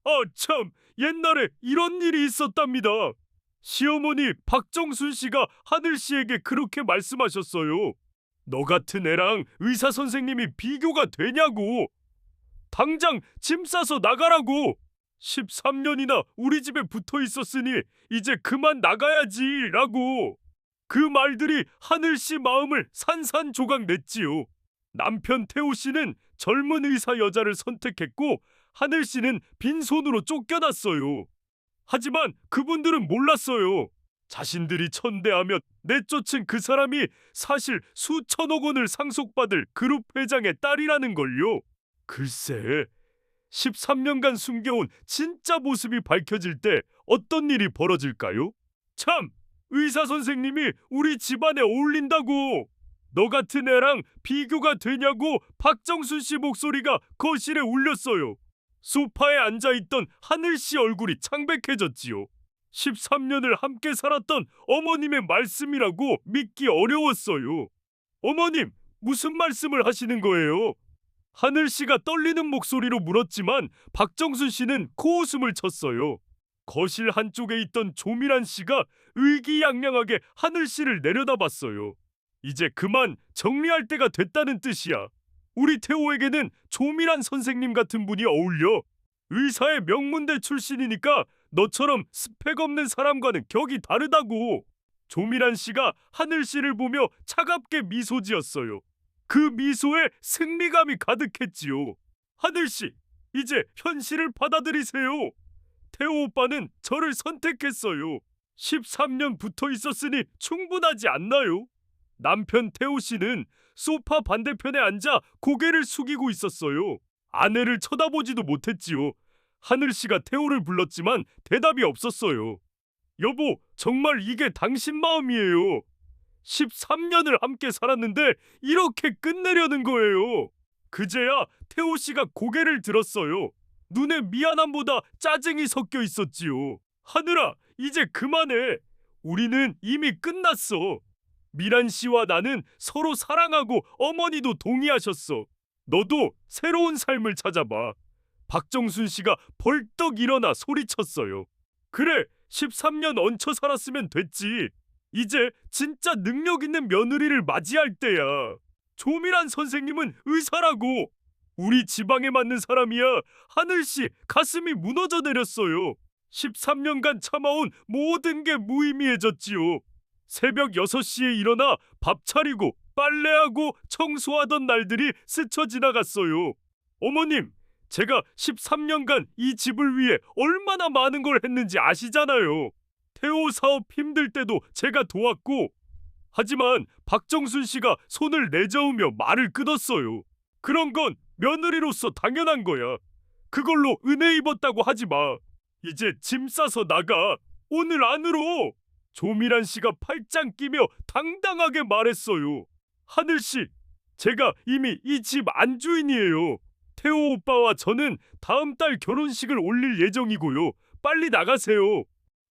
아, 참, 옛날에 이런 일이 있었답니다. 시어머니 박정순 씨가 하늘 씨에게 그렇게 말씀하셨어요. 너 같은 애랑 의사 선생님이 비교가 되냐고. 당장 짐 싸서 나가라고. 13년이나 우리 집에 붙어 있었으니 이제 그만 나가야지라고. 그 말들이 하늘 씨 마음을 산산조각 냈지요. 남편 태호 씨는 젊은 의사 여자를 선택했고 하늘 씨는 빈손으로 쫓겨났어요. 하지만 그분들은 몰랐어요. 자신들이 천대하며 내쫓은 그 사람이 사실 수천억 원을 상속받을 그룹 회장의 딸이라는 걸요. 글쎄, 13년간 숨겨온 진짜 모습이 밝혀질 때 어떤 일이 벌어질까요? 참, 의사 선생님이 우리 집안에 어울린다고. 너 같은 애랑 비교가 되냐고 박정순 씨 목소리가 거실에 울렸어요. 소파에 앉아있던 하늘 씨 얼굴이 창백해졌지요. 13년을 함께 살았던 어머님의 말씀이라고 믿기 어려웠어요. 어머님, 무슨 말씀을 하시는 거예요? 하늘 씨가 떨리는 목소리로 물었지만 박정순 씨는 코웃음을 쳤어요. 거실 한쪽에 있던 조미란 씨가 의기양양하게 하늘 씨를 내려다봤어요. 이제 그만 정리할 때가 됐다는 뜻이야. 우리 태호에게는 조미란 선생님 같은 분이 어울려. 의사의 명문대 출신이니까 너처럼 스펙 없는 사람과는 격이 다르다고. 조미란 씨가 하늘 씨를 보며 차갑게 미소 지었어요. 그 미소에 승리감이 가득했지요. 하늘 씨, 이제 현실을 받아들이세요. 태호 오빠는 저를 선택했어요. 13년 붙어 있었으니 충분하지 않나요? 남편 태호 씨는 소파 반대편에 앉아 고개를 숙이고 있었어요. 아내를 쳐다보지도 못했지요. 하늘 씨가 태호를 불렀지만 대답이 없었어요. 여보, 정말 이게 당신 마음이에요. 13년을 함께 살았는데 이렇게 끝내려는 거예요. 그제야 태호 씨가 고개를 들었어요. 눈에 미안함보다 짜증이 섞여 있었지요. 하늘아, 이제 그만해. 우리는 이미 끝났어. 미란 씨와 나는 서로 사랑하고 어머니도 동의하셨어. 너도 새로운 삶을 찾아봐. 박정순 씨가 벌떡 일어나 소리쳤어요. 그래, 13년 얹혀 살았으면 됐지. 이제 진짜 능력 있는 며느리를 맞이할 때야. 조미란 선생님은 의사라고. 우리 지방에 맞는 사람이야. 하늘 씨 가슴이 무너져 내렸어요. 13년간 참아온 모든 게 무의미해졌지요. 새벽 6시에 일어나 밥 차리고 빨래하고 청소하던 날들이 스쳐 지나갔어요. 어머님, 제가 13년간 이 집을 위해 얼마나 많은 걸 했는지 아시잖아요. 태호 사업 힘들 때도 제가 도왔고. 하지만 박정순 씨가 손을 내저으며 말을 끊었어요. 그런 건 며느리로서 당연한 거야. 그걸로 은혜 입었다고 하지 마. 이제 짐 싸서 나가. 오늘 안으로. 조미란 씨가 팔짱 끼며 당당하게 말했어요. 하늘 씨, 제가 이미 이 집 안주인이에요. 태호 오빠와 저는 다음 달 결혼식을 올릴 예정이고요. 빨리 나가세요.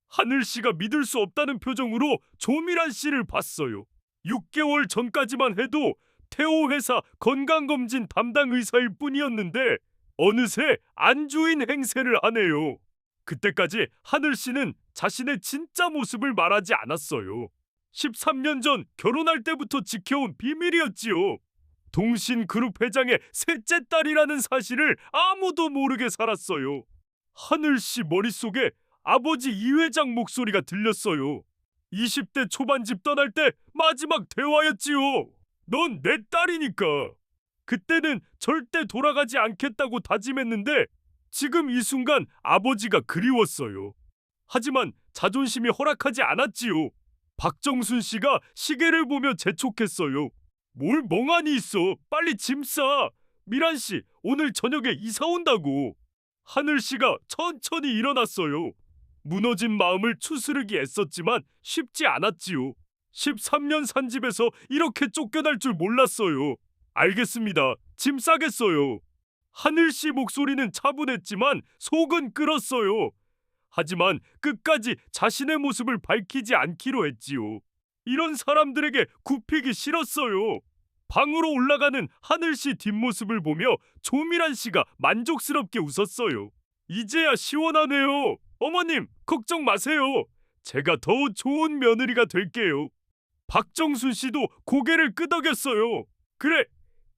하늘 씨가 믿을 수 없다는 표정으로 조미란 씨를 봤어요. 6개월 전까지만 해도 태호 회사 건강검진 담당 의사일 뿐이었는데 어느새 안주인 행세를 하네요. 그때까지 하늘 씨는 자신의 진짜 모습을 말하지 않았어요. 13년 전 결혼할 때부터 지켜온 비밀이었지요. 동신그룹 회장의 셋째 딸이라는 사실을 아무도 모르게 살았어요. 하늘 씨 머릿속에 아버지 이 회장 목소리가 들렸어요. 20대 초반 집 떠날 때 마지막 대화였지요. 넌 내 딸이니까. 그때는 절대 돌아가지 않겠다고 다짐했는데 지금 이 순간 아버지가 그리웠어요. 하지만 자존심이 허락하지 않았지요. 박정순 씨가 시계를 보며 재촉했어요. 뭘 멍하니 있어. 빨리 짐 싸. 미란 씨, 오늘 저녁에 이사 온다고. 하늘 씨가 천천히 일어났어요. 무너진 마음을 추스르기 애썼지만 쉽지 않았지요. 13년 산 집에서 이렇게 쫓겨날 줄 몰랐어요. 알겠습니다. 짐 싸겠어요. 하늘 씨 목소리는 차분했지만 속은 끓었어요. 하지만 끝까지 자신의 모습을 밝히지 않기로 했지요. 이런 사람들에게 굽히기 싫었어요. 방으로 올라가는 하늘 씨 뒷모습을 보며 조미란 씨가 만족스럽게 웃었어요. 이제야 시원하네요. 어머님, 걱정 마세요. 제가 더 좋은 며느리가 될게요. 박정순 씨도 고개를 끄덕였어요. 그래,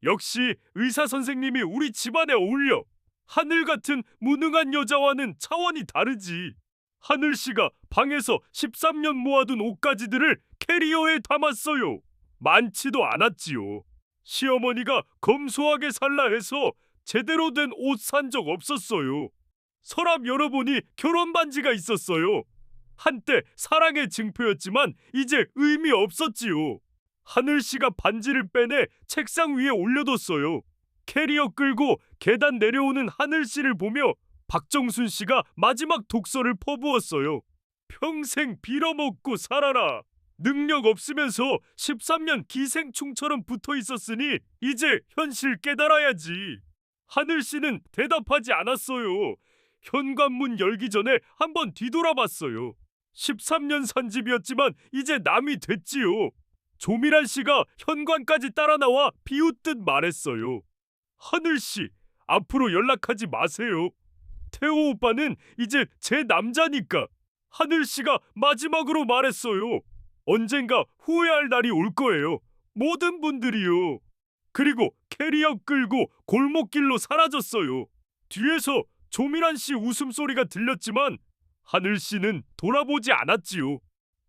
역시 의사 선생님이 우리 집안에 어울려. 하늘 같은 무능한 여자와는 차원이 다르지. 하늘 씨가 방에서 13년 모아둔 옷가지들을 캐리어에 담았어요. 많지도 않았지요. 시어머니가 검소하게 살라 해서 제대로 된 옷 산 적 없었어요. 서랍 열어보니 결혼 반지가 있었어요. 한때 사랑의 증표였지만 이제 의미 없었지요. 하늘 씨가 반지를 빼내 책상 위에 올려뒀어요. 캐리어 끌고 계단 내려오는 하늘 씨를 보며 박정순 씨가 마지막 독서를 퍼부었어요. 평생 빌어먹고 살아라. 능력 없으면서 13년 기생충처럼 붙어 있었으니 이제 현실 깨달아야지. 하늘 씨는 대답하지 않았어요. 현관문 열기 전에 한번 뒤돌아봤어요. 13년 산 집이었지만 이제 남이 됐지요. 조미란 씨가 현관까지 따라 나와 비웃듯 말했어요. 하늘 씨, 앞으로 연락하지 마세요. 태호 오빠는 이제 제 남자니까. 하늘 씨가 마지막으로 말했어요. 언젠가 후회할 날이 올 거예요. 모든 분들이요. 그리고 캐리어 끌고 골목길로 사라졌어요. 뒤에서 조미란 씨 웃음소리가 들렸지만 하늘 씨는 돌아보지 않았지요.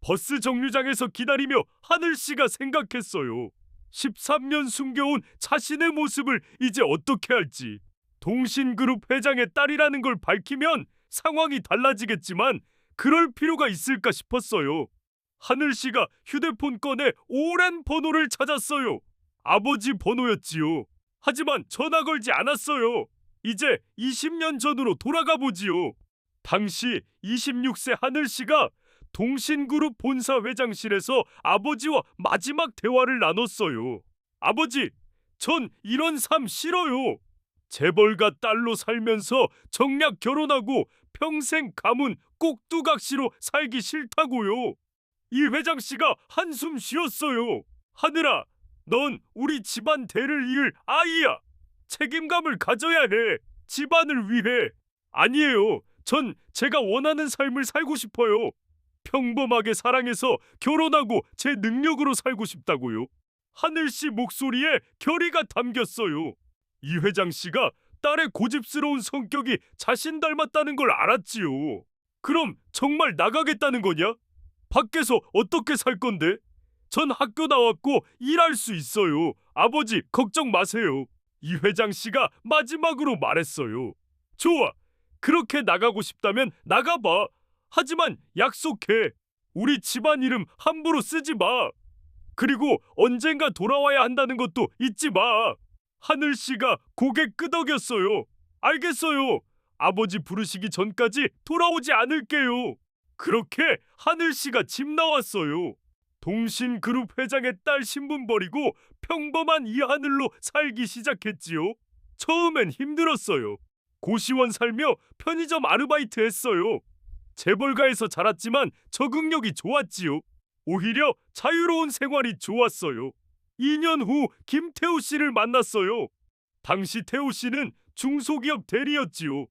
버스 정류장에서 기다리며 하늘 씨가 생각했어요. 13년 숨겨온 자신의 모습을 이제 어떻게 할지. 동신그룹 회장의 딸이라는 걸 밝히면 상황이 달라지겠지만 그럴 필요가 있을까 싶었어요. 하늘 씨가 휴대폰 꺼내 오랜 번호를 찾았어요. 아버지 번호였지요. 하지만 전화 걸지 않았어요. 이제 20년 전으로 돌아가 보지요. 당시 26세 하늘 씨가 동신그룹 본사 회장실에서 아버지와 마지막 대화를 나눴어요. 아버지, 전 이런 삶 싫어요. 재벌가 딸로 살면서 정략 결혼하고 평생 가문 꼭두각시로 살기 싫다고요. 이 회장 씨가 한숨 쉬었어요. 하늘아, 넌 우리 집안 대를 이을 아이야. 책임감을 가져야 해. 집안을 위해. 아니에요. 전 제가 원하는 삶을 살고 싶어요. 평범하게 사랑해서 결혼하고 제 능력으로 살고 싶다고요. 하늘 씨 목소리에 결의가 담겼어요. 이 회장 씨가 딸의 고집스러운 성격이 자신 닮았다는 걸 알았지요. 그럼 정말 나가겠다는 거냐? 밖에서 어떻게 살 건데? 전 학교 나왔고 일할 수 있어요. 아버지, 걱정 마세요. 이 회장 씨가 마지막으로 말했어요. 좋아. 그렇게 나가고 싶다면 나가봐. 하지만 약속해. 우리 집안 이름 함부로 쓰지 마. 그리고 언젠가 돌아와야 한다는 것도 잊지 마. 하늘 씨가 고개 끄덕였어요. 알겠어요. 아버지 부르시기 전까지 돌아오지 않을게요. 그렇게 하늘 씨가 집 나왔어요. 동신그룹 회장의 딸 신분 버리고 평범한 이하늘로 살기 시작했지요. 처음엔 힘들었어요. 고시원 살며 편의점 아르바이트 했어요. 재벌가에서 자랐지만 적응력이 좋았지요. 오히려 자유로운 생활이 좋았어요. 2년 후 김태우 씨를 만났어요. 당시 태우 씨는 중소기업 대리였지요.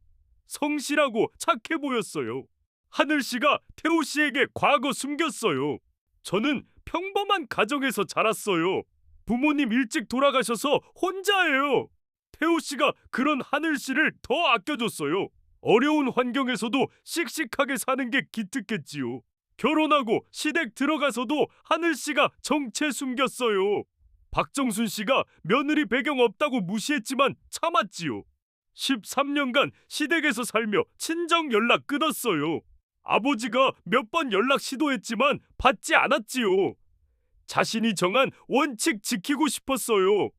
성실하고 착해 보였어요. 하늘 씨가 태우 씨에게 과거 숨겼어요. 저는 평범한 가정에서 자랐어요. 부모님 일찍 돌아가셔서 혼자예요. 태우 씨가 그런 하늘 씨를 더 아껴줬어요. 어려운 환경에서도 씩씩하게 사는 게 기특했지요. 결혼하고 시댁 들어가서도 하늘 씨가 정체 숨겼어요. 박정순 씨가 며느리 배경 없다고 무시했지만 참았지요. 13년간 시댁에서 살며 친정 연락 끊었어요. 아버지가 몇 번 연락 시도했지만 받지 않았지요. 자신이 정한 원칙 지키고 싶었어요.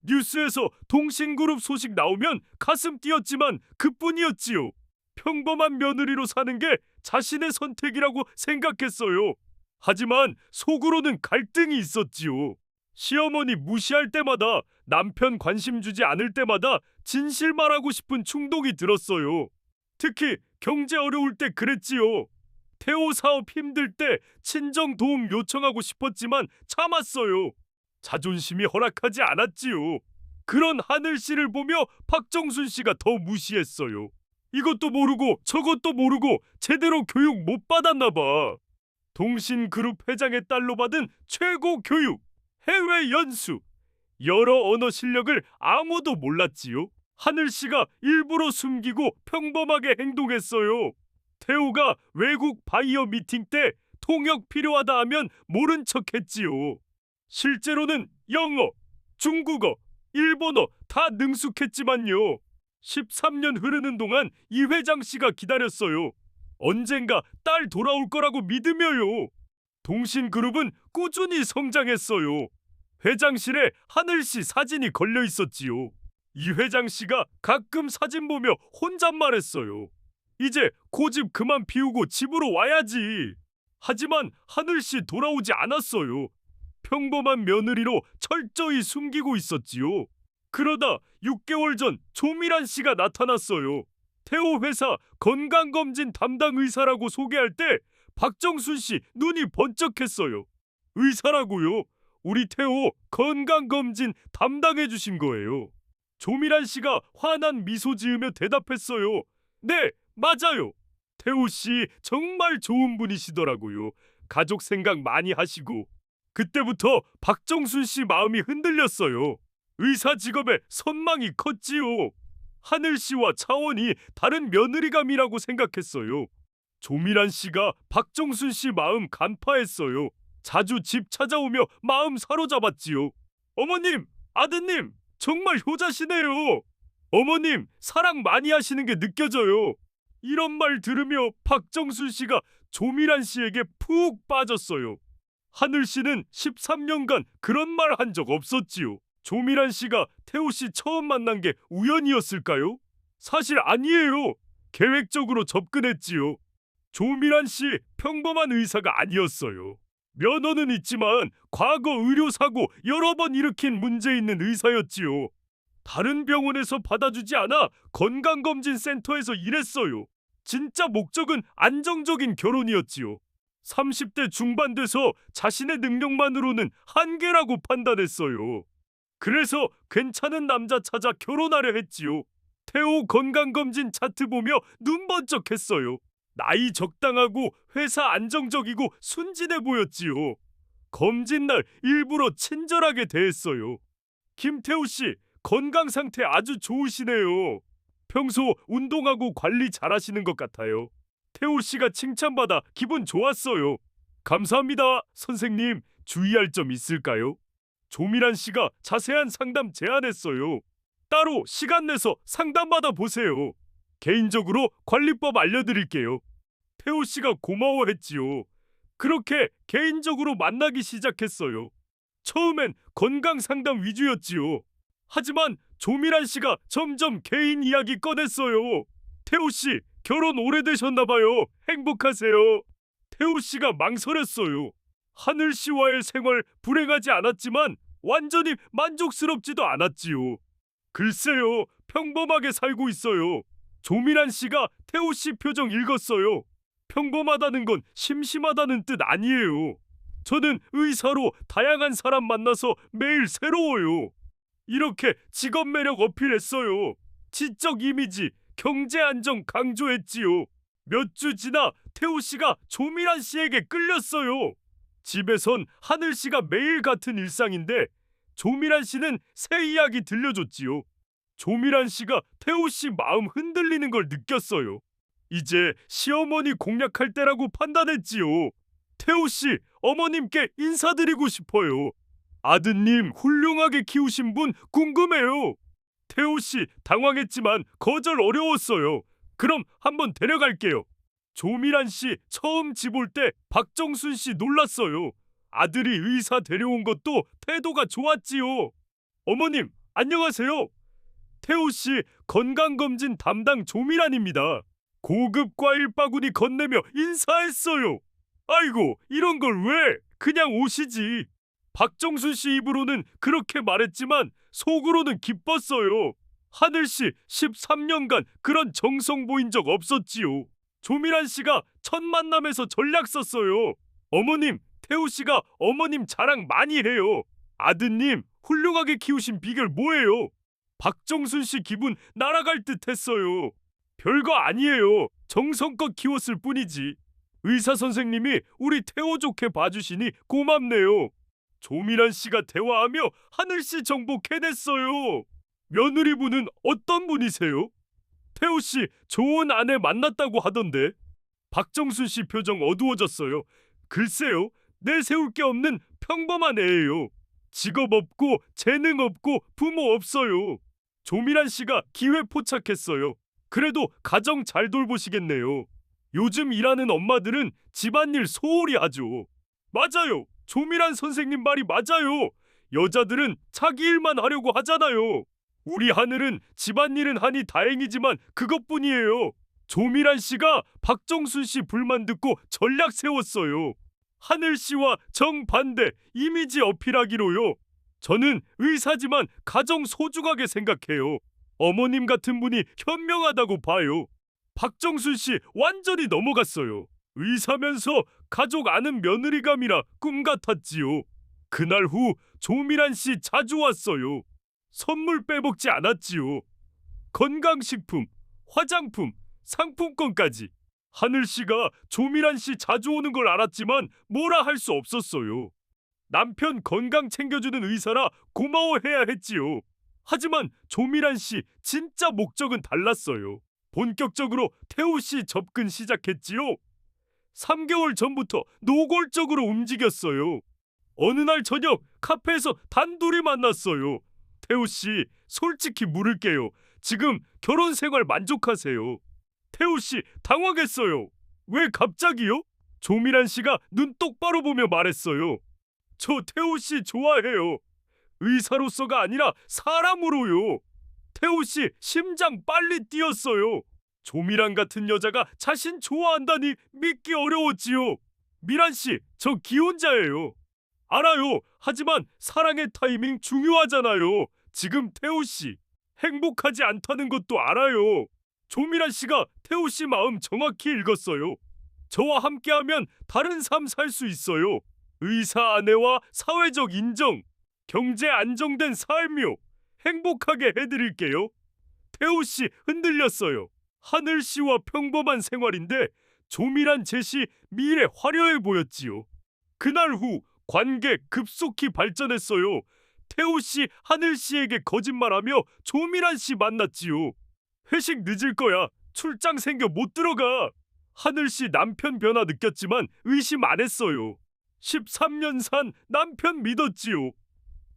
뉴스에서 동신그룹 소식 나오면 가슴 뛰었지만 그뿐이었지요. 평범한 며느리로 사는 게 자신의 선택이라고 생각했어요. 하지만 속으로는 갈등이 있었지요. 시어머니 무시할 때마다, 남편 관심 주지 않을 때마다 진실 말하고 싶은 충동이 들었어요. 특히 경제 어려울 때 그랬지요. 태호 사업 힘들 때 친정 도움 요청하고 싶었지만 참았어요. 자존심이 허락하지 않았지요. 그런 하늘 씨를 보며 박정순 씨가 더 무시했어요. 이것도 모르고 저것도 모르고 제대로 교육 못 받았나 봐. 동신그룹 회장의 딸로 받은 최고 교육, 해외 연수, 여러 언어 실력을 아무도 몰랐지요. 하늘 씨가 일부러 숨기고 평범하게 행동했어요. 태호가 외국 바이어 미팅 때 통역 필요하다 하면 모른 척했지요. 실제로는 영어, 중국어, 일본어 다 능숙했지만요. 13년 흐르는 동안 이 회장 씨가 기다렸어요. 언젠가 딸 돌아올 거라고 믿으며요. 동신그룹은 꾸준히 성장했어요. 회장실에 하늘 씨 사진이 걸려 있었지요. 이 회장 씨가 가끔 사진 보며 혼잣말했어요. 이제 고집 그만 피우고 집으로 와야지. 하지만 하늘 씨 돌아오지 않았어요. 평범한 며느리로 철저히 숨기고 있었지요. 그러다 6개월 전 조미란 씨가 나타났어요. 태호 회사 건강검진 담당 의사라고 소개할 때 박정순 씨 눈이 번쩍했어요. 의사라고요? 우리 태호 건강검진 담당해 주신 거예요. 조미란 씨가 환한 미소 지으며 대답했어요. 네, 맞아요. 태호 씨 정말 좋은 분이시더라고요. 가족 생각 많이 하시고. 그때부터 박정순 씨 마음이 흔들렸어요. 의사 직업에 선망이 컸지요. 하늘 씨와 차원이 다른 며느리감이라고 생각했어요. 조미란 씨가 박정순 씨 마음 간파했어요. 자주 집 찾아오며 마음 사로잡았지요. 어머님, 아드님, 정말 효자시네요. 어머님, 사랑 많이 하시는 게 느껴져요. 이런 말 들으며 박정순 씨가 조미란 씨에게 푹 빠졌어요. 하늘 씨는 13년간 그런 말 한 적 없었지요. 조미란 씨가 태호 씨 처음 만난 게 우연이었을까요? 사실 아니에요. 계획적으로 접근했지요. 조미란 씨 평범한 의사가 아니었어요. 면허는 있지만 과거 의료사고 여러 번 일으킨 문제 있는 의사였지요. 다른 병원에서 받아주지 않아 건강검진센터에서 일했어요. 진짜 목적은 안정적인 결혼이었지요. 30대 중반 돼서 자신의 능력만으로는 한계라고 판단했어요. 그래서 괜찮은 남자 찾아 결혼하려 했지요. 태호 건강검진 차트 보며 눈 번쩍했어요. 나이 적당하고 회사 안정적이고 순진해 보였지요. 검진 날 일부러 친절하게 대했어요. 김태호 씨, 건강 상태 아주 좋으시네요. 평소 운동하고 관리 잘하시는 것 같아요. 태호 씨가 칭찬받아 기분 좋았어요. 감사합니다, 선생님. 주의할 점 있을까요? 조미란 씨가 자세한 상담 제안했어요. 따로 시간 내서 상담받아 보세요. 개인적으로 관리법 알려드릴게요. 태호 씨가 고마워했지요. 그렇게 개인적으로 만나기 시작했어요. 처음엔 건강 상담 위주였지요. 하지만 조미란 씨가 점점 개인 이야기 꺼냈어요. 태호 씨, 결혼 오래되셨나 봐요. 행복하세요. 태호 씨가 망설였어요. 하늘 씨와의 생활 불행하지 않았지만 완전히 만족스럽지도 않았지요. 글쎄요, 평범하게 살고 있어요. 조미란 씨가 태호 씨 표정 읽었어요. 평범하다는 건 심심하다는 뜻 아니에요. 저는 의사로 다양한 사람 만나서 매일 새로워요. 이렇게 직업 매력 어필했어요. 지적 이미지, 경제 안정 강조했지요. 몇 주 지나 태호 씨가 조미란 씨에게 끌렸어요. 집에선 하늘 씨가 매일 같은 일상인데 조미란 씨는 새 이야기 들려줬지요. 조미란 씨가 태호 씨 마음 흔들리는 걸 느꼈어요. 이제 시어머니 공략할 때라고 판단했지요. 태호 씨, 어머님께 인사드리고 싶어요. 아드님 훌륭하게 키우신 분 궁금해요. 태호 씨 당황했지만 거절 어려웠어요. 그럼 한번 데려갈게요. 조미란 씨 처음 집 올 때 박정순 씨 놀랐어요. 아들이 의사 데려온 것도 태도가 좋았지요. 어머님, 안녕하세요. 태호 씨 건강검진 담당 조미란입니다. 고급 과일 바구니 건네며 인사했어요. 아이고, 이런 걸 왜? 그냥 오시지. 박정순 씨 입으로는 그렇게 말했지만 속으로는 기뻤어요. 하늘 씨 13년간 그런 정성 보인 적 없었지요. 조미란 씨가 첫 만남에서 전략 썼어요. 어머님, 태호 씨가 어머님 자랑 많이 해요. 아드님 훌륭하게 키우신 비결 뭐예요? 박정순 씨 기분 날아갈 듯 했어요. 별거 아니에요. 정성껏 키웠을 뿐이지. 의사 선생님이 우리 태호 좋게 봐주시니 고맙네요. 조미란 씨가 대화하며 하늘 씨 정복해냈어요. 며느리분은 어떤 분이세요? 태호 씨 좋은 아내 만났다고 하던데. 박정순 씨 표정 어두워졌어요. 글쎄요, 내세울 게 없는 평범한 애예요. 직업 없고 재능 없고 부모 없어요. 조미란 씨가 기회 포착했어요. 그래도 가정 잘 돌보시겠네요. 요즘 일하는 엄마들은 집안일 소홀히 하죠. 맞아요. 조미란 선생님 말이 맞아요. 여자들은 자기 일만 하려고 하잖아요. 우리 하늘은 집안일은 하니 다행이지만 그것뿐이에요. 조미란 씨가 박정순 씨 불만 듣고 전략 세웠어요. 하늘 씨와 정반대 이미지 어필하기로요. 저는 의사지만 가정 소중하게 생각해요. 어머님 같은 분이 현명하다고 봐요. 박정순 씨 완전히 넘어갔어요. 의사면서 가족 아는 며느리감이라 꿈 같았지요. 그날 후 조미란 씨 자주 왔어요. 선물 빼먹지 않았지요. 건강식품, 화장품, 상품권까지. 하늘 씨가 조미란 씨 자주 오는 걸 알았지만 뭐라 할 수 없었어요. 남편 건강 챙겨주는 의사라 고마워해야 했지요. 하지만 조미란 씨 진짜 목적은 달랐어요. 본격적으로 태호 씨 접근 시작했지요. 3개월 전부터 노골적으로 움직였어요. 어느 날 저녁 카페에서 단둘이 만났어요. 태호 씨, 솔직히 물을게요. 지금 결혼 생활 만족하세요? 태호 씨 당황했어요. 왜 갑자기요? 조미란 씨가 눈 똑바로 보며 말했어요. 저 태호 씨 좋아해요. 의사로서가 아니라 사람으로요. 태호 씨 심장 빨리 뛰었어요. 조미란 같은 여자가 자신 좋아한다니 믿기 어려웠지요. 미란 씨, 저 기혼자예요. 알아요. 하지만 사랑의 타이밍 중요하잖아요. 지금 태호 씨 행복하지 않다는 것도 알아요. 조미란 씨가 태호 씨 마음 정확히 읽었어요. 저와 함께하면 다른 삶 살 수 있어요. 의사 아내와 사회적 인정, 경제 안정된 삶이요. 행복하게 해드릴게요. 태호 씨 흔들렸어요. 하늘 씨와 평범한 생활인데 조미란 제시 미래 화려해 보였지요. 그날 후 관계 급속히 발전했어요. 태호 씨 하늘 씨에게 거짓말하며 조미란 씨 만났지요. 회식 늦을 거야. 출장 생겨 못 들어가. 하늘 씨 남편 변화 느꼈지만 의심 안 했어요. 13년 산 남편 믿었지요.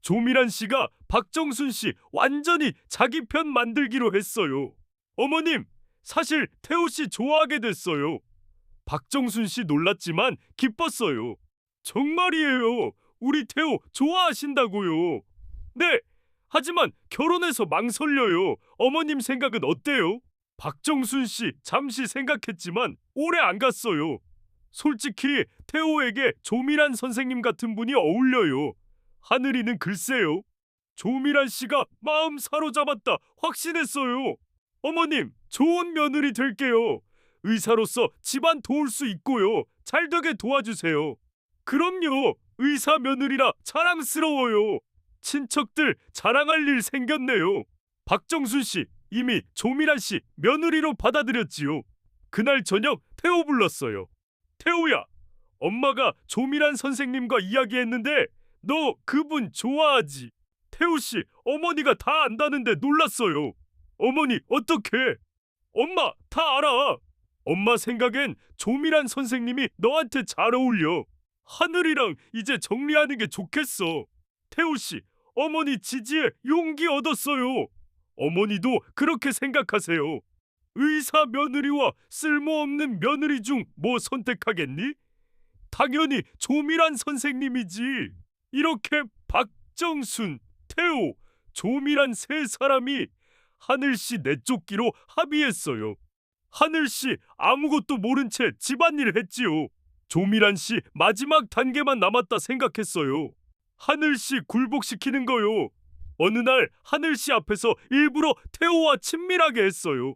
조미란 씨가 박정순 씨 완전히 자기 편 만들기로 했어요. 어머님, 사실 태호 씨 좋아하게 됐어요. 박정순 씨 놀랐지만 기뻤어요. 정말이에요. 우리 태호 좋아하신다고요. 네, 하지만 결혼해서 망설여요. 어머님 생각은 어때요? 박정순 씨 잠시 생각했지만 오래 안 갔어요. 솔직히 태호에게 조미란 선생님 같은 분이 어울려요. 하늘이는 글쎄요. 조미란 씨가 마음 사로잡았다 확신했어요. 어머님, 좋은 며느리 될게요. 의사로서 집안 도울 수 있고요. 잘 되게 도와주세요. 그럼요. 의사 며느리라 자랑스러워요. 친척들 자랑할 일 생겼네요. 박정순 씨 이미 조미란 씨 며느리로 받아들였지요. 그날 저녁 태호 불렀어요. 태호야, 엄마가 조미란 선생님과 이야기했는데 너 그분 좋아하지? 태호 씨 어머니가 다 안다는데 놀랐어요. 어머니 어떡해? 엄마 다 알아. 엄마 생각엔 조미란 선생님이 너한테 잘 어울려. 하늘이랑 이제 정리하는 게 좋겠어. 태호 씨, 어머니 지지에 용기 얻었어요. 어머니도 그렇게 생각하세요. 의사 며느리와 쓸모없는 며느리 중 뭐 선택하겠니? 당연히 조미란 선생님이지. 이렇게 박정순, 태호, 조미란 세 사람이 하늘씨 내쫓기로 합의했어요. 하늘씨 아무것도 모른 채 집안일을 했지요. 조미란씨 마지막 단계만 남았다 생각했어요. 하늘씨 굴복시키는 거요. 어느 날 하늘씨 앞에서 일부러 태호와 친밀하게 했어요.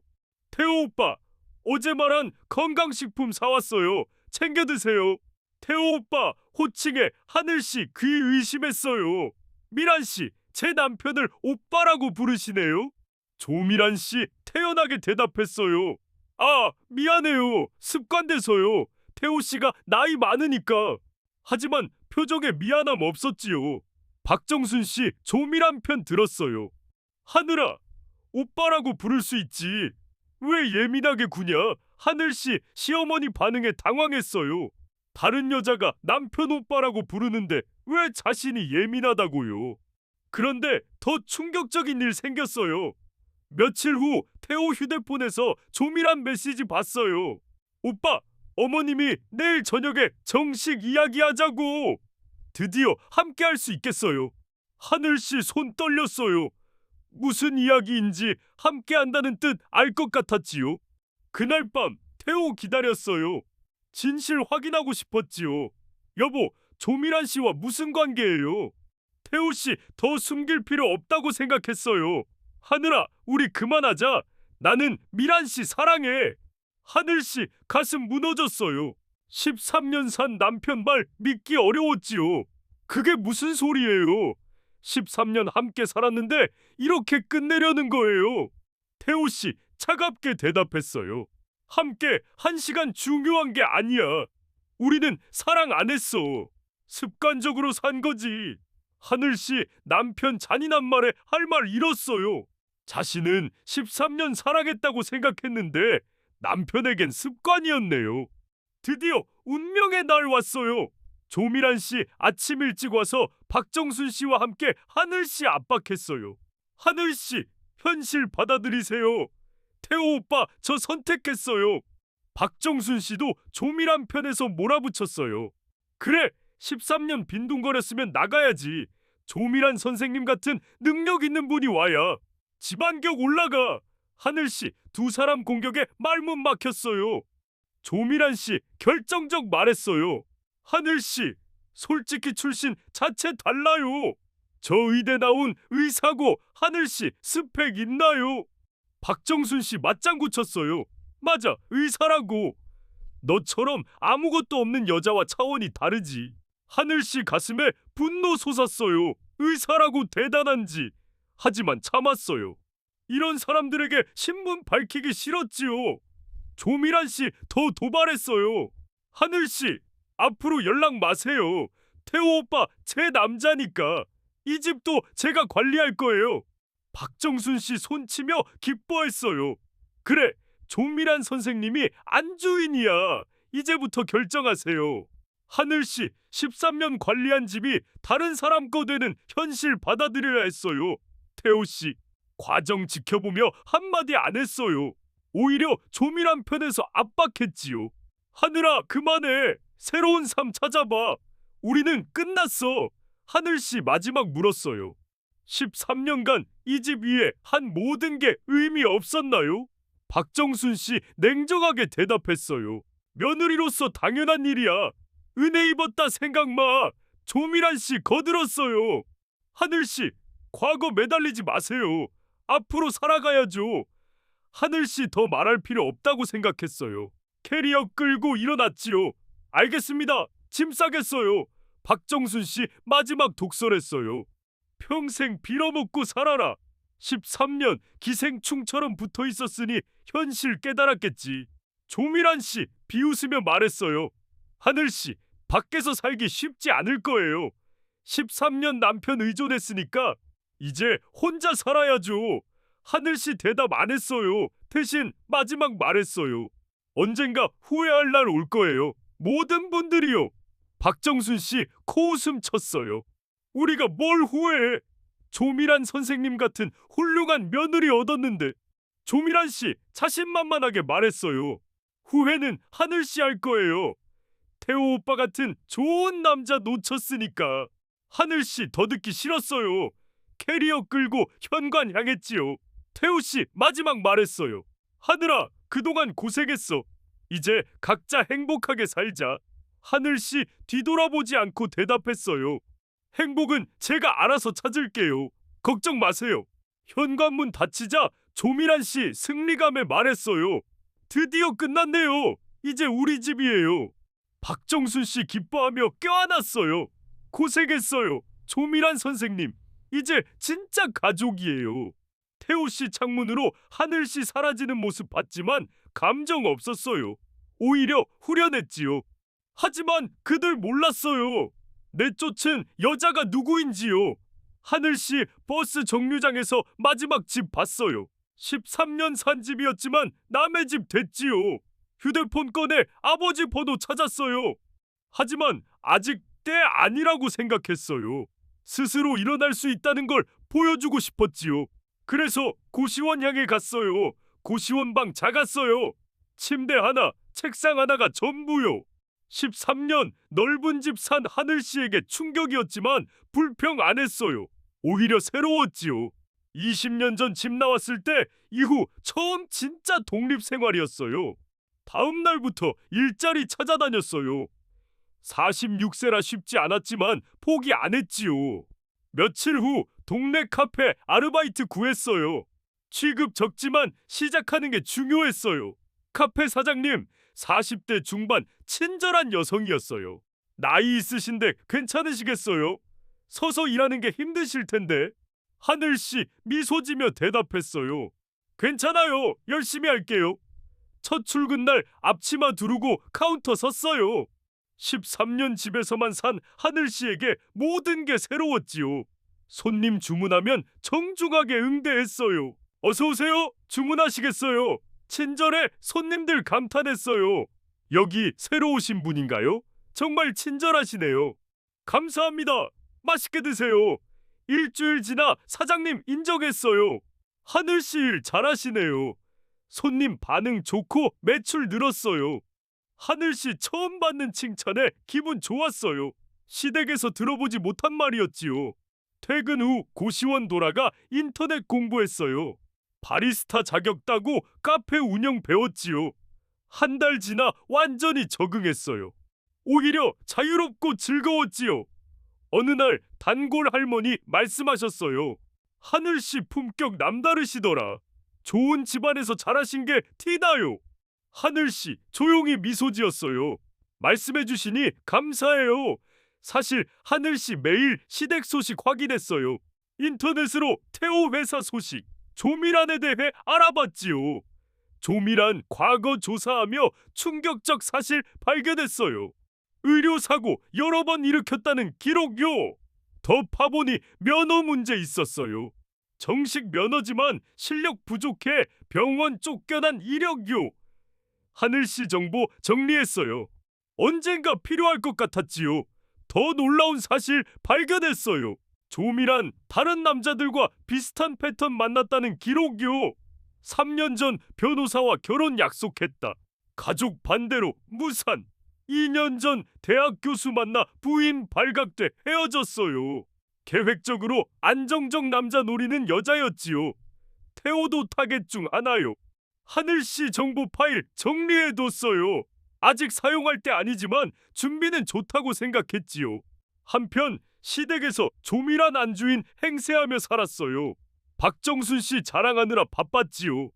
태호 오빠, 어제 말한 건강식품 사왔어요. 챙겨 드세요. 태호 오빠 호칭에 하늘씨 귀 의심했어요. 미란씨, 제 남편을 오빠라고 부르시네요. 조미란 씨 태연하게 대답했어요. 아, 미안해요. 습관돼서요. 태호 씨가 나이 많으니까. 하지만 표정에 미안함 없었지요. 박정순 씨 조미란 편 들었어요. 하늘아, 오빠라고 부를 수 있지. 왜 예민하게 구냐? 하늘 씨 시어머니 반응에 당황했어요. 다른 여자가 남편 오빠라고 부르는데 왜 자신이 예민하다고요? 그런데 더 충격적인 일 생겼어요. 며칠 후 태호 휴대폰에서 조밀한 메시지 봤어요. 오빠, 어머님이 내일 저녁에 정식 이야기하자고. 드디어 함께 할 수 있겠어요. 하늘 씨 손 떨렸어요. 무슨 이야기인지 함께 한다는 뜻 알 것 같았지요. 그날 밤 태호 기다렸어요. 진실 확인하고 싶었지요. 여보, 조미란 씨와 무슨 관계예요? 태호 씨 더 숨길 필요 없다고 생각했어요. 하늘아, 우리 그만하자. 나는 미란 씨 사랑해. 하늘 씨 가슴 무너졌어요. 13년 산 남편 말 믿기 어려웠지요. 그게 무슨 소리예요? 13년 함께 살았는데 이렇게 끝내려는 거예요. 태호 씨 차갑게 대답했어요. 함께 1시간 중요한 게 아니야. 우리는 사랑 안 했어. 습관적으로 산 거지. 하늘 씨 남편 잔인한 말에 할 말 잃었어요. 자신은 13년 사랑했다고 생각했는데 남편에겐 습관이었네요. 드디어 운명의 날 왔어요. 조미란 씨 아침 일찍 와서 박정순 씨와 함께 하늘 씨 압박했어요. 하늘 씨, 현실 받아들이세요. 태호 오빠, 저 선택했어요. 박정순 씨도 조미란 편에서 몰아붙였어요. 그래, 13년 빈둥거렸으면 나가야지. 조미란 선생님 같은 능력 있는 분이 와야. 집안격 올라가. 하늘 씨, 두 사람 공격에 말문 막혔어요. 조미란 씨 결정적 말했어요. 하늘 씨, 솔직히 출신 자체 달라요. 저 의대 나온 의사고 하늘 씨 스펙 있나요? 박정순 씨 맞장구 쳤어요. 맞아, 의사라고. 너처럼 아무것도 없는 여자와 차원이 다르지. 하늘 씨 가슴에 분노 솟았어요. 의사라고 대단한지. 하지만 참았어요. 이런 사람들에게 신분 밝히기 싫었지요. 조미란 씨 더 도발했어요. 하늘 씨, 앞으로 연락 마세요. 태호 오빠 제 남자니까. 이 집도 제가 관리할 거예요. 박정순 씨 손치며 기뻐했어요. 그래, 조미란 선생님이 안주인이야. 이제부터 결정하세요. 하늘 씨 13년 관리한 집이 다른 사람 거 되는 현실 받아들여야 했어요. 태호 씨 과정 지켜보며 한마디 안 했어요. 오히려 조미란 편에서 압박했지요. 하늘아, 그만해. 새로운 삶 찾아봐. 우리는 끝났어. 하늘 씨 마지막 물었어요. 13년간 이 집 위에 한 모든 게 의미 없었나요? 박정순 씨 냉정하게 대답했어요. 며느리로서 당연한 일이야. 은혜 입었다 생각 마. 조미란 씨 거들었어요. 하늘 씨, 과거 매달리지 마세요. 앞으로 살아가야죠. 하늘 씨 더 말할 필요 없다고 생각했어요. 캐리어 끌고 일어났지요. 알겠습니다. 짐 싸겠어요. 박정순 씨 마지막 독설했어요. 평생 빌어먹고 살아라. 13년 기생충처럼 붙어 있었으니 현실 깨달았겠지. 조미란 씨 비웃으며 말했어요. 하늘 씨, 밖에서 살기 쉽지 않을 거예요. 13년 남편 의존했으니까 이제 혼자 살아야죠. 하늘 씨 대답 안 했어요. 대신 마지막 말했어요. 언젠가 후회할 날 올 거예요. 모든 분들이요. 박정순 씨 코웃음 쳤어요. 우리가 뭘 후회해? 조미란 선생님 같은 훌륭한 며느리 얻었는데. 조미란 씨 자신만만하게 말했어요. 후회는 하늘 씨 할 거예요. 태호 오빠 같은 좋은 남자 놓쳤으니까. 하늘 씨 더 듣기 싫었어요. 캐리어 끌고 현관 향했지요. 태호 씨 마지막 말했어요. 하늘아, 그동안 고생했어. 이제 각자 행복하게 살자. 하늘 씨 뒤돌아보지 않고 대답했어요. 행복은 제가 알아서 찾을게요. 걱정 마세요. 현관문 닫히자 조미란 씨 승리감에 말했어요. 드디어 끝났네요. 이제 우리 집이에요. 박정순 씨 기뻐하며 껴안았어요. 고생했어요. 조미란 선생님. 이제 진짜 가족이에요. 태호 씨 창문으로 하늘 씨 사라지는 모습 봤지만 감정 없었어요. 오히려 후련했지요. 하지만 그들 몰랐어요. 내쫓은 여자가 누구인지요. 하늘 씨 버스 정류장에서 마지막 집 봤어요. 13년 산 집이었지만 남의 집 됐지요. 휴대폰 꺼내 아버지 번호 찾았어요. 하지만 아직 때 아니라고 생각했어요. 스스로 일어날 수 있다는 걸 보여주고 싶었지요. 그래서 고시원 향해 갔어요. 고시원 방 작았어요. 침대 하나, 책상 하나가 전부요. 13년 넓은 집 산 하늘 씨에게 충격이었지만 불평 안 했어요. 오히려 새로웠지요. 20년 전 집 나왔을 때 이후 처음 진짜 독립 생활이었어요. 다음 날부터 일자리 찾아다녔어요. 46세라 쉽지 않았지만 포기 안 했지요. 며칠 후 동네 카페 아르바이트 구했어요. 취급 적지만 시작하는 게 중요했어요. 카페 사장님 40대 중반 친절한 여성이었어요. 나이 있으신데 괜찮으시겠어요? 서서 일하는 게 힘드실 텐데. 하늘 씨 미소 지며 대답했어요. 괜찮아요. 열심히 할게요. 첫 출근 날 앞치마 두르고 카운터 섰어요. 13년 집에서만 산 하늘 씨에게 모든 게 새로웠지요. 손님 주문하면 정중하게 응대했어요. 어서 오세요. 주문하시겠어요? 친절해 손님들 감탄했어요. 여기 새로 오신 분인가요? 정말 친절하시네요. 감사합니다. 맛있게 드세요. 일주일 지나 사장님 인정했어요. 하늘 씨 일 잘하시네요. 손님 반응 좋고 매출 늘었어요. 하늘 씨 처음 받는 칭찬에 기분 좋았어요. 시댁에서 들어보지 못한 말이었지요. 퇴근 후 고시원 돌아가 인터넷 공부했어요. 바리스타 자격 따고 카페 운영 배웠지요. 한 달 지나 완전히 적응했어요. 오히려 자유롭고 즐거웠지요. 어느 날 단골 할머니 말씀하셨어요. 하늘 씨 품격 남다르시더라. 좋은 집안에서 자라신 게 티나요. 하늘 씨 조용히 미소 지었어요. 말씀해 주시니 감사해요. 사실 하늘 씨 매일 시댁 소식 확인했어요. 인터넷으로 태호 회사 소식, 조미란에 대해 알아봤지요. 조미란 과거 조사하며 충격적 사실 발견했어요. 의료사고 여러 번 일으켰다는 기록요. 더 파보니 면허 문제 있었어요. 정식 면허지만 실력 부족해 병원 쫓겨난 이력요. 하늘 씨 정보 정리했어요. 언젠가 필요할 것 같았지요. 더 놀라운 사실 발견했어요. 조미란 다른 남자들과 비슷한 패턴 만났다는 기록요. 3년 전 변호사와 결혼 약속했다. 가족 반대로 무산. 2년 전 대학 교수 만나 부인 발각돼 헤어졌어요. 계획적으로 안정적 남자 노리는 여자였지요. 태호도 타겟 중 하나요. 하늘 씨 정보 파일 정리해뒀어요. 아직 사용할 때 아니지만 준비는 좋다고 생각했지요. 한편 시댁에서 조미란 안주인 행세하며 살았어요. 박정순 씨 자랑하느라 바빴지요.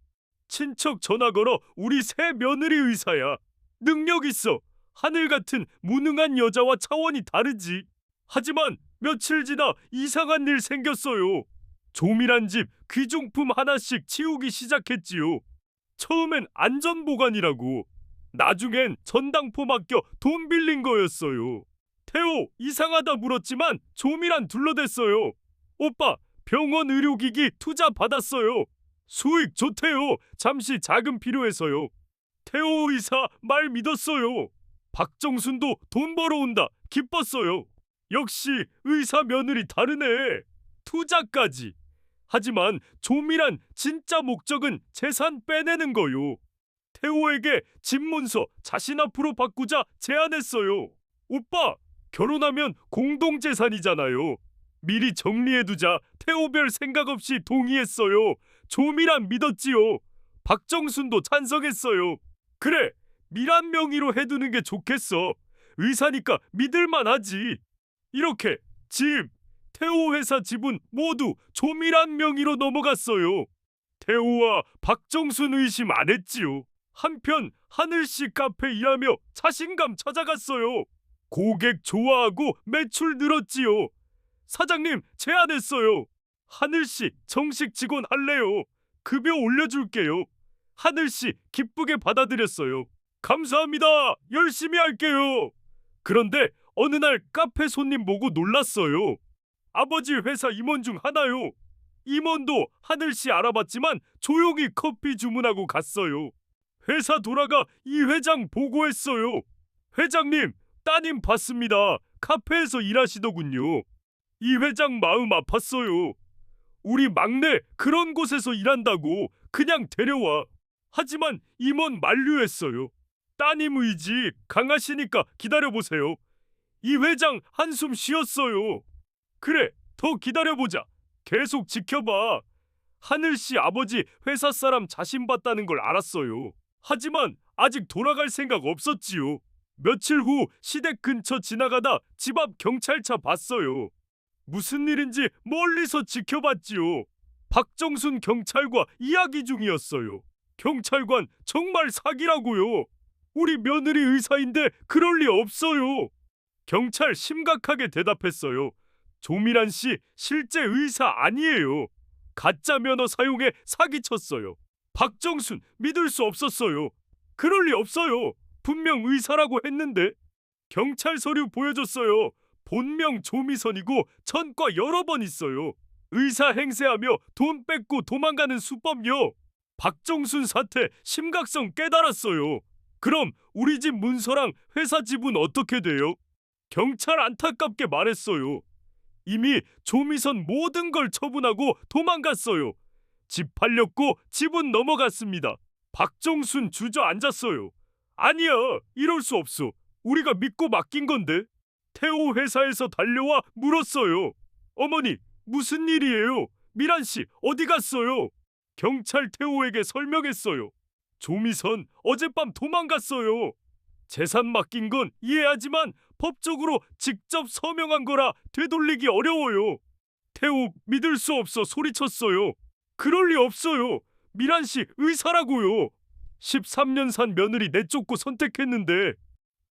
친척 전화 걸어 우리 새 며느리 의사야. 능력 있어. 하늘 같은 무능한 여자와 차원이 다르지. 하지만 며칠 지나 이상한 일 생겼어요. 조미란 집 귀중품 하나씩 치우기 시작했지요. 처음엔 안전보관이라고. 나중엔 전당포 맡겨 돈 빌린 거였어요. 태호 이상하다 물었지만 조미란 둘러댔어요. 오빠 병원 의료기기 투자 받았어요. 수익 좋대요. 잠시 자금 필요해서요. 태호 의사 말 믿었어요. 박정순도 돈 벌어온다 기뻤어요. 역시 의사 며느리 다르네. 투자까지. 하지만 조미란 진짜 목적은 재산 빼내는 거요. 태호에게 집문서 자신 앞으로 바꾸자 제안했어요. 오빠 결혼하면 공동재산이잖아요. 미리 정리해두자. 태호별 생각 없이 동의했어요. 조미란 믿었지요. 박정순도 찬성했어요. 그래 미란 명의로 해두는 게 좋겠어. 의사니까 믿을만하지. 이렇게 집, 태호 회사 지분 모두 조미란 명의로 넘어갔어요. 태호와 박정순 의심 안 했지요. 한편 하늘씨 카페 일하며 자신감 찾아갔어요. 고객 좋아하고 매출 늘었지요. 사장님 제안했어요. 하늘씨 정식 직원 할래요. 급여 올려줄게요. 하늘씨 기쁘게 받아들였어요. 감사합니다. 열심히 할게요. 그런데 어느 날 카페 손님 보고 놀랐어요. 아버지 회사 임원 중 하나요. 임원도 하늘씨 알아봤지만 조용히 커피 주문하고 갔어요. 회사 돌아가 이 회장 보고했어요. 회장님, 따님 봤습니다. 카페에서 일하시더군요. 이 회장 마음 아팠어요. 우리 막내 그런 곳에서 일한다고 그냥 데려와. 하지만 임원 만류했어요. 따님 의지 강하시니까 기다려보세요. 이 회장 한숨 쉬었어요. 그래, 더 기다려보자. 계속 지켜봐. 하늘씨 아버지 회사 사람 자신봤다는 걸 알았어요. 하지만 아직 돌아갈 생각 없었지요. 며칠 후 시댁 근처 지나가다 집 앞 경찰차 봤어요. 무슨 일인지 멀리서 지켜봤지요. 박정순 경찰과 이야기 중이었어요. 경찰관 정말 사기라고요. 우리 며느리 의사인데 그럴 리 없어요. 경찰 심각하게 대답했어요. 조미란 씨 실제 의사 아니에요. 가짜 면허 사용해 사기쳤어요. 박정순 믿을 수 없었어요. 그럴 리 없어요. 분명 의사라고 했는데. 경찰 서류 보여줬어요. 본명 조미선이고 전과 여러 번 있어요. 의사 행세하며 돈 뺏고 도망가는 수법요. 박정순 사태 심각성 깨달았어요. 그럼 우리 집 문서랑 회사 집은 어떻게 돼요? 경찰 안타깝게 말했어요. 이미 조미선 모든 걸 처분하고 도망갔어요. 집 팔렸고 집은 넘어갔습니다. 박정순 주저앉았어요. 아니야, 이럴 수 없어. 우리가 믿고 맡긴 건데. 태호 회사에서 달려와 물었어요. 어머니, 무슨 일이에요? 미란 씨 어디 갔어요? 경찰 태호에게 설명했어요. 조미선 어젯밤 도망갔어요. 재산 맡긴 건 이해하지만 법적으로 직접 서명한 거라 되돌리기 어려워요. 태호 믿을 수 없어 소리쳤어요. 그럴 리 없어요. 미란 씨 의사라고요. 13년 산 며느리 내쫓고 선택했는데.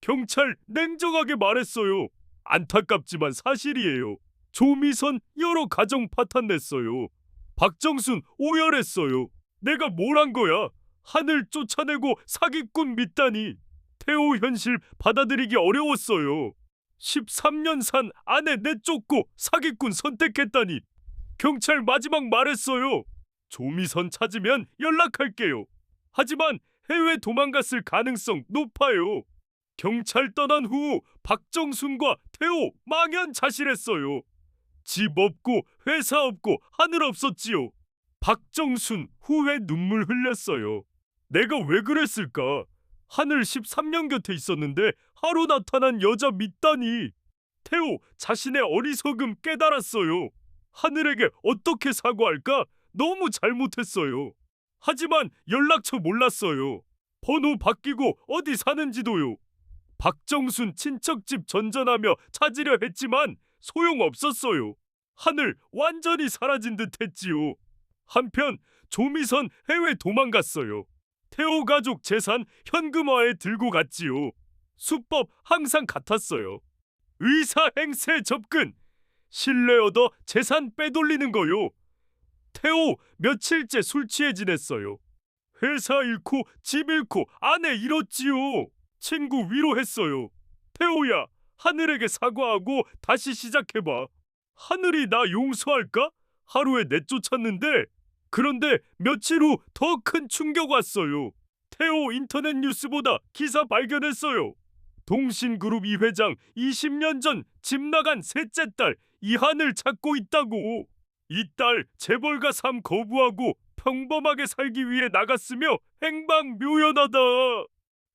경찰 냉정하게 말했어요. 안타깝지만 사실이에요. 조미선 여러 가정 파탄 냈어요. 박정순 오열했어요. 내가 뭘 한 거야? 하늘 쫓아내고 사기꾼 믿다니. 태호 현실 받아들이기 어려웠어요. 13년 산 아내 내쫓고 사기꾼 선택했다니. 경찰 마지막 말했어요. 조미선 찾으면 연락할게요. 하지만 해외 도망갔을 가능성 높아요. 경찰 떠난 후 박정순과 태호 망연자실했어요. 집 없고 회사 없고 하늘 없었지요. 박정순 후회 눈물 흘렸어요. 내가 왜 그랬을까? 하늘 13년 곁에 있었는데 하루 나타난 여자 믿다니. 태호 자신의 어리석음 깨달았어요. 하늘에게 어떻게 사과할까? 너무 잘못했어요. 하지만 연락처 몰랐어요. 번호 바뀌고 어디 사는지도요. 박정순 친척집 전전하며 찾으려 했지만 소용없었어요. 하늘 완전히 사라진 듯 했지요. 한편 조미선 해외 도망갔어요. 태호 가족 재산 현금화에 들고 갔지요. 수법 항상 같았어요. 의사 행세 접근, 신뢰 얻어 재산 빼돌리는 거요. 태호 며칠째 술 취해 지냈어요. 회사 잃고 집 잃고 아내 잃었지요. 친구 위로했어요. 태호야, 하늘에게 사과하고 다시 시작해봐. 하늘이 나 용서할까? 하루에 내쫓았는데. 그런데 며칠 후 더 큰 충격 왔어요. 태호 인터넷 뉴스보다 기사 발견했어요. 동신그룹 이 회장 20년 전 집 나간 셋째 딸 이한을 찾고 있다고. 이 딸 재벌가 삶 거부하고 평범하게 살기 위해 나갔으며 행방묘연하다.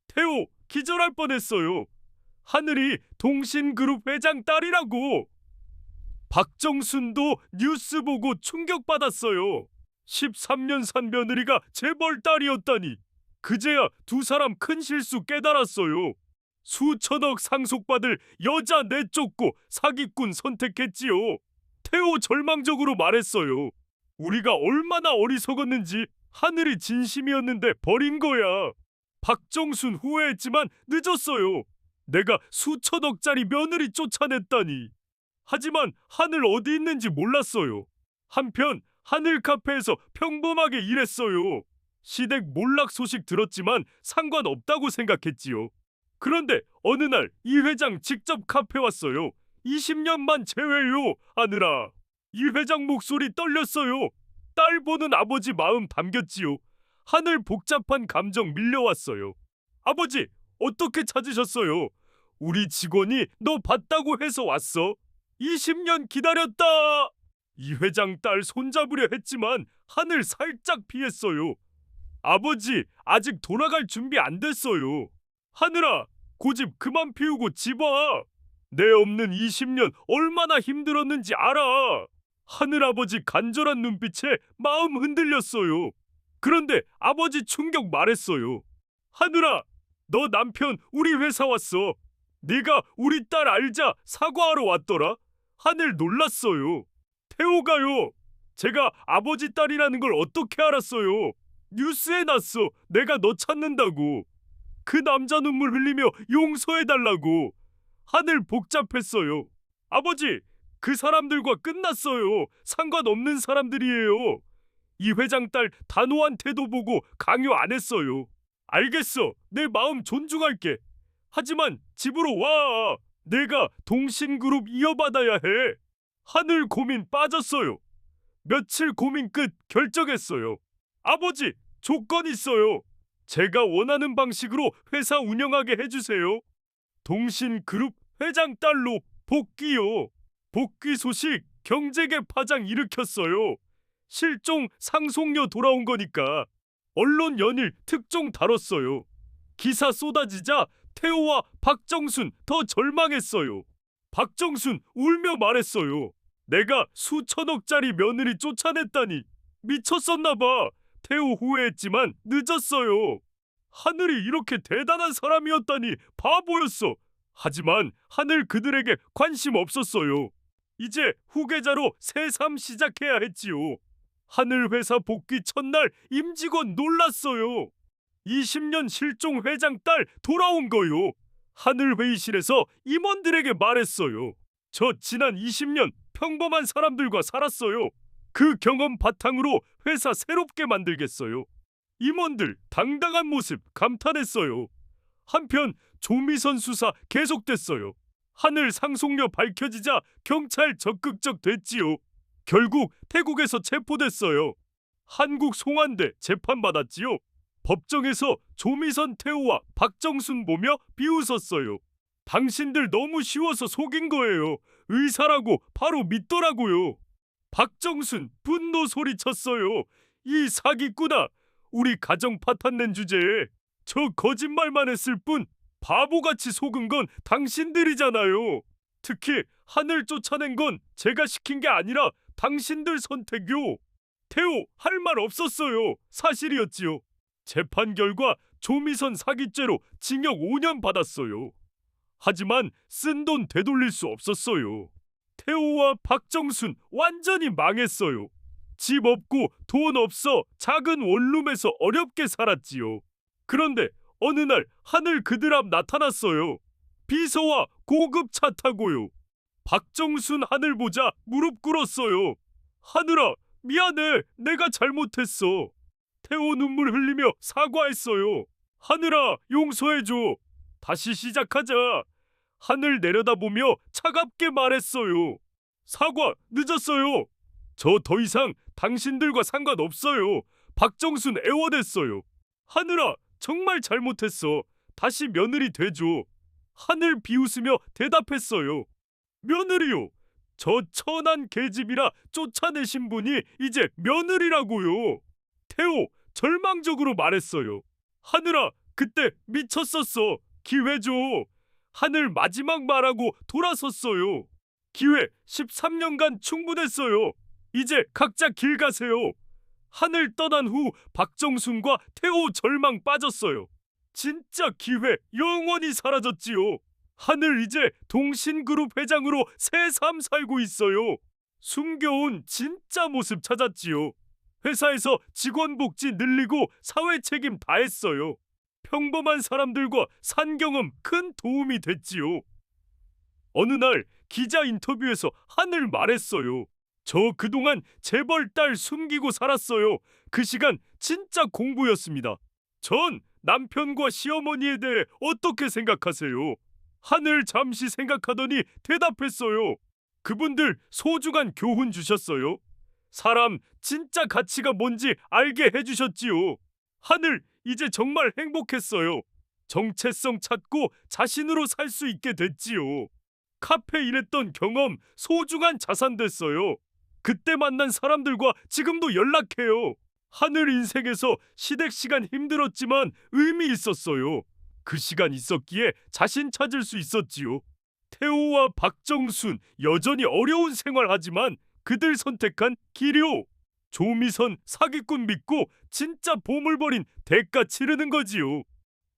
태호 기절할 뻔했어요. 하늘이 동신그룹 회장 딸이라고. 박정순도 뉴스 보고 충격받았어요. 13년 산 며느리가 재벌 딸이었다니. 그제야 두 사람 큰 실수 깨달았어요. 수천억 상속받을 여자 내쫓고 사기꾼 선택했지요. 태호 절망적으로 말했어요. 우리가 얼마나 어리석었는지. 하늘이 진심이었는데 버린 거야. 박정순 후회했지만 늦었어요. 내가 수천억짜리 며느리 쫓아냈다니. 하지만 하늘 어디 있는지 몰랐어요. 한편 하늘 카페에서 평범하게 일했어요. 시댁 몰락 소식 들었지만 상관없다고 생각했지요. 그런데 어느 날 이 회장 직접 카페 왔어요. 20년만 재회요 하느라. 이 회장 목소리 떨렸어요. 딸 보는 아버지 마음 담겼지요. 하늘 복잡한 감정 밀려왔어요. 아버지, 어떻게 찾으셨어요? 우리 직원이 너 봤다고 해서 왔어. 20년 기다렸다. 이 회장 딸 손잡으려 했지만 하늘 살짝 피했어요. 아버지, 아직 돌아갈 준비 안 됐어요. 하늘아, 고집 그만 피우고 집 와. 내 없는 20년 얼마나 힘들었는지 알아. 하늘아버지 간절한 눈빛에 마음 흔들렸어요. 그런데 아버지 충격 말했어요. 하늘아, 너 남편 우리 회사 왔어. 네가 우리 딸 알자 사과하러 왔더라. 하늘 놀랐어요. 태호가요. 제가 아버지 딸이라는 걸 어떻게 알았어요? 뉴스에 났어. 내가 너 찾는다고. 그 남자 눈물 흘리며 용서해달라고. 하늘 복잡했어요. 아버지, 그 사람들과 끝났어요. 상관없는 사람들이에요. 이 회장 딸 단호한 태도 보고 강요 안 했어요. 알겠어. 내 마음 존중할게. 하지만 집으로 와. 내가 동신그룹 이어받아야 해. 하늘 고민 빠졌어요. 며칠 고민 끝 결정했어요. 아버지, 조건 있어요. 제가 원하는 방식으로 회사 운영하게 해주세요. 동신그룹 회장 딸로 복귀요. 복귀 소식 경제계 파장 일으켰어요. 실종 상속녀 돌아온 거니까. 언론 연일 특종 다뤘어요. 기사 쏟아지자 태호와 박정순 더 절망했어요. 박정순 울며 말했어요. 내가 수천억짜리 며느리 쫓아냈다니. 미쳤었나봐. 태호 후회했지만 늦었어요. 하늘이 이렇게 대단한 사람이었다니 바보였어. 하지만 하늘 그들에게 관심 없었어요. 이제 후계자로 새 삶 시작해야 했지요. 하늘 회사 복귀 첫날 임직원 놀랐어요. 20년 실종 회장 딸 돌아온 거요. 하늘 회의실에서 임원들에게 말했어요. 저 지난 20년 평범한 사람들과 살았어요. 그 경험 바탕으로 회사 새롭게 만들겠어요. 임원들 당당한 모습 감탄했어요. 한편 조미선 수사 계속됐어요. 하늘 상속녀 밝혀지자 경찰 적극적 됐지요. 결국 태국에서 체포됐어요. 한국 송환돼 재판받았지요. 법정에서 조미선 태호와 박정순 보며 비웃었어요. 당신들 너무 쉬워서 속인 거예요. 의사라고 바로 믿더라고요. 박정순 분노 소리쳤어요. 이 사기꾼아, 우리 가정 파탄낸 주제에 저 거짓말만 했을 뿐 바보같이 속은 건 당신들이잖아요. 특히 하늘 쫓아낸 건 제가 시킨 게 아니라 당신들 선택요. 태호 할 말 없었어요. 사실이었지요. 재판 결과 조미선 사기죄로 징역 5년 받았어요. 하지만 쓴 돈 되돌릴 수 없었어요. 태호와 박정순 완전히 망했어요. 집 없고 돈 없어 작은 원룸에서 어렵게 살았지요. 그런데 어느 날 하늘 그들 앞 나타났어요. 비서와 고급 차 타고요. 박정순 하늘 보자 무릎 꿇었어요. 하늘아, 미안해. 내가 잘못했어. 태호 눈물 흘리며 사과했어요. 하늘아, 용서해줘. 다시 시작하자. 하늘 내려다보며 차갑게 말했어요. 사과 늦었어요. 저 더 이상 당신들과 상관없어요. 박정순 애원했어요. 하늘아, 정말 잘못했어. 다시 며느리 돼줘. 하늘 비웃으며 대답했어요. 며느리요. 저 천한 계집이라 쫓아내신 분이 이제 며느리라고요. 태호 절망적으로 말했어요. 하늘아, 그때 미쳤었어. 기회 줘. 하늘 마지막 말하고 돌아섰어요. 기회 13년간 충분했어요. 이제 각자 길 가세요. 하늘 떠난 후 박정순과 태호 절망 빠졌어요. 진짜 기회 영원히 사라졌지요. 하늘 이제 동신그룹 회장으로 새 삶 살고 있어요. 숨겨온 진짜 모습 찾았지요. 회사에서 직원 복지 늘리고 사회 책임 다 했어요. 평범한 사람들과 산 경험 큰 도움이 됐지요. 어느 날 기자 인터뷰에서 하늘 말했어요. 저 그동안 재벌 딸 숨기고 살았어요. 그 시간 진짜 공부였습니다. 전 남편과 시어머니에 대해 어떻게 생각하세요? 하늘 잠시 생각하더니 대답했어요. 그분들 소중한 교훈 주셨어요. 사람 진짜 가치가 뭔지 알게 해주셨지요. 하늘 이제 정말 행복했어요. 정체성 찾고 자신으로 살 수 있게 됐지요. 카페 일했던 경험 소중한 자산 됐어요. 그때 만난 사람들과 지금도 연락해요. 하늘 인생에서 시댁 시간 힘들었지만 의미 있었어요. 그 시간 있었기에 자신 찾을 수 있었지요. 태호와 박정순 여전히 어려운 생활하지만 그들 선택한 길이요. 조미선 사기꾼 믿고 진짜 보물 버린 대가 치르는 거지요.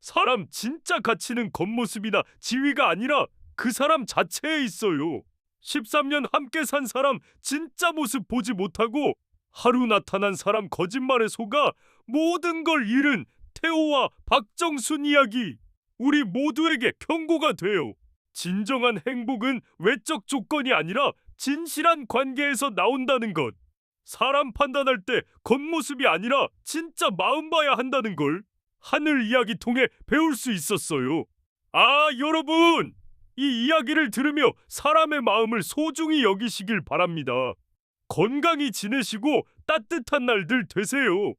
사람 진짜 가치는 겉모습이나 지위가 아니라 그 사람 자체에 있어요. 13년 함께 산 사람 진짜 모습 보지 못하고 하루 나타난 사람 거짓말에 속아 모든 걸 잃은 태호와 박정순 이야기. 우리 모두에게 경고가 돼요. 진정한 행복은 외적 조건이 아니라 진실한 관계에서 나온다는 것. 사람 판단할 때 겉모습이 아니라 진짜 마음 봐야 한다는 걸 하늘 이야기 통해 배울 수 있었어요. 아, 여러분! 이 이야기를 들으며 사람의 마음을 소중히 여기시길 바랍니다. 건강히 지내시고 따뜻한 날들 되세요.